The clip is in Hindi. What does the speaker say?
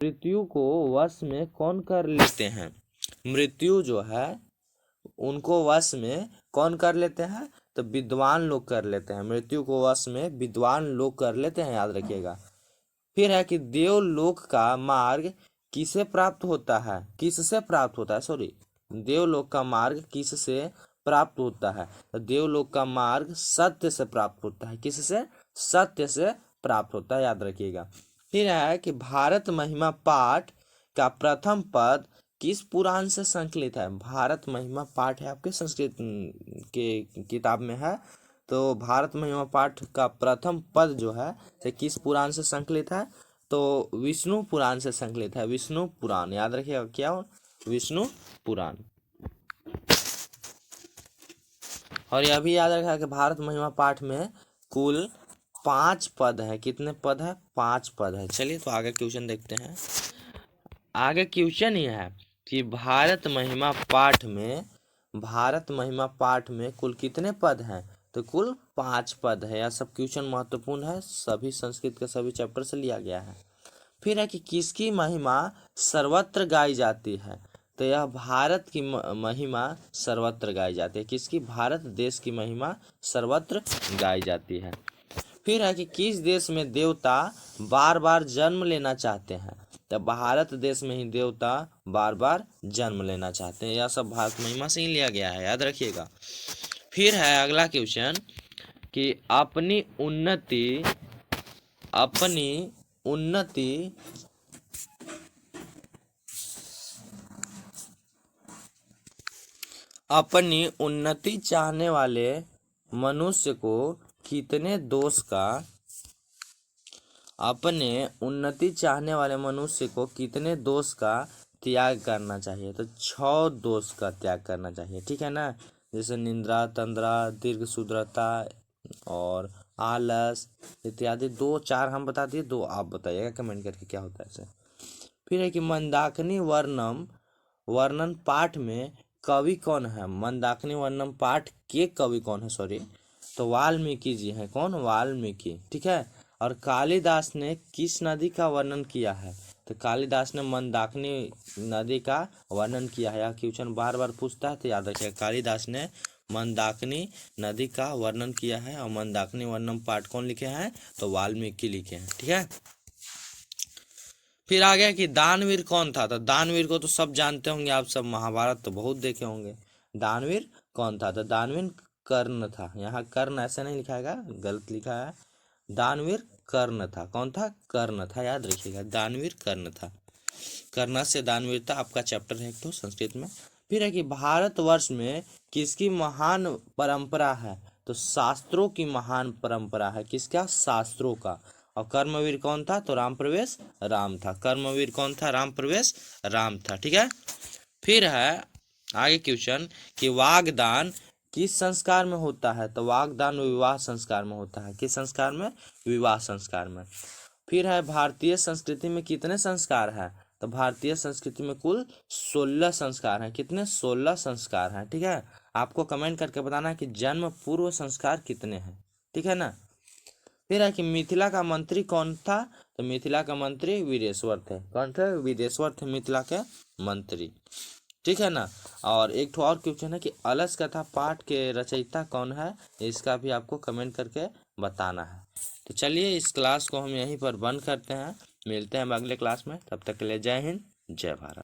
मृत्यु को वश में कौन कर लेते हैं? मृत्यु जो है उनको वश में कौन कर लेते हैं? तो विद्वान लोग कर लेते हैं। मृत्यु को वश में विद्वान लोग कर लेते हैं, याद रखिएगा। फिर है कि देवलोक का मार्ग किसे प्राप्त होता है? किससे प्राप्त होता है? सॉरी, देवलोक का मार्ग किससे प्राप्त होता है? तो देवलोक का मार्ग सत्य से प्राप्त होता है। किससे? सत्य से प्राप्त होता है, याद रखिएगा। फिर है कि भारत महिमा पाठ का प्रथम पद किस पुराण से संकलित है? भारत महिमा पाठ है आपके संस्कृत के किताब में है। तो भारत महिमा पाठ का प्रथम पद जो है तो किस पुराण से संकलित है? तो विष्णु पुराण से संकलित है। विष्णु पुराण, याद रखिएगा। क्या? विष्णु पुराण। और यह भी याद रखा कि भारत महिमा पाठ में कुल 5 पद है। कितने पद है? 5 पद है। चलिए तो आगे क्वेश्चन देखते हैं। आगे क्वेश्चन यह है कि भारत महिमा पाठ में कुल कितने पद हैं? तो कुल 5 पद है। यह सब क्वेश्चन महत्वपूर्ण है, सभी संस्कृत के सभी चैप्टर से लिया गया है। फिर है कि किसकी महिमा सर्वत्र गाई जाती है? तो यह भारत की महिमा सर्वत्र गाई जाती है। किसकी? भारत देश की महिमा सर्वत्र गाई जाती है। फिर है कि किस देश में देवता बार बार जन्म लेना चाहते हैं? तो भारत देश में ही देवता बार बार जन्म लेना चाहते हैं। यह सब भारत महिमा से ही लिया गया है, याद रखिएगा। फिर है अगला क्वेश्चन कि अपनी उन्नति चाहने वाले मनुष्य को कितने दोष का त्याग करना चाहिए? तो 6 दोष का त्याग करना चाहिए, ठीक है ना। जैसे निंद्रा, तंद्रा, दीर्घ सुदृढ़ता और आलस इत्यादि। 2-4 हम बता दिए, 2 आप बताइएगा कमेंट करके क्या होता है ऐसे। फिर है कि मंदाकिनी वर्णन पाठ में कवि कौन है? मंदाकिनी वर्णन पाठ के कवि कौन है? सॉरी, तो वाल्मीकि जी हैं। कौन? वाल्मीकि, ठीक है। और कालिदास ने किस नदी का वर्णन किया है? तो कालिदास ने मंदाकिनी नदी का वर्णन किया है। यह क्वेश्चन बार बार पूछता है, तो याद रखिएगा। कालिदास ने मंदाकिनी नदी का वर्णन किया है। और मंदाकिनी वर्णन पाठ कौन लिखे हैं? तो वाल्मीकि लिखे हैं, ठीक है। फिर आ गया कि दानवीर कौन था? तो दानवीर को तो सब जानते होंगे आप सब, महाभारत तो बहुत देखे होंगे। दानवीर कौन था? तो दानवीर कर्ण था। यहाँ कर्ण ऐसे नहीं लिखा है, गलत लिखा है। दानवीर कर्ण था। कौन था? कर्ण था, याद रखिएगा। दानवीर कर्ण था। कर्ण से दानवीरता आपका चैप्टर है एक तो संस्कृत में। फिर है कि भारतवर्ष में किसकी महान परंपरा है? तो शास्त्रों की महान परंपरा है। किसका? शास्त्रों का। और कर्मवीर कौन था? तो रामप्रवेश राम था। कर्मवीर कौन था? रामप्रवेश राम था, ठीक है। फिर है आगे क्वेश्चन कि वागदान किस संस्कार में होता है? तो वागदान विवाह संस्कार में होता है। किस संस्कार में? विवाह संस्कार में। फिर है भारतीय संस्कृति में कितने संस्कार हैं? तो भारतीय संस्कृति में कुल 16 संस्कार हैं। कितने? 16 संस्कार हैं, ठीक है। आपको कमेंट करके बताना है कि जन्म पूर्व संस्कार कितने हैं, ठीक है ना। फिर है कि मिथिला का मंत्री कौन था? तो मिथिला का मंत्री वीरेश्वर थे। कौन थे? वीरेश्वर थे मिथिला के मंत्री, ठीक है ना। और एक और क्वेश्चन है कि अलस कथा पाठ के रचयिता कौन है? इसका भी आपको कमेंट करके बताना है। तो चलिए इस क्लास को हम यहीं पर बंद करते हैं। मिलते हैं अगले क्लास में। तब तक के लिए जय हिंद, जय भारत।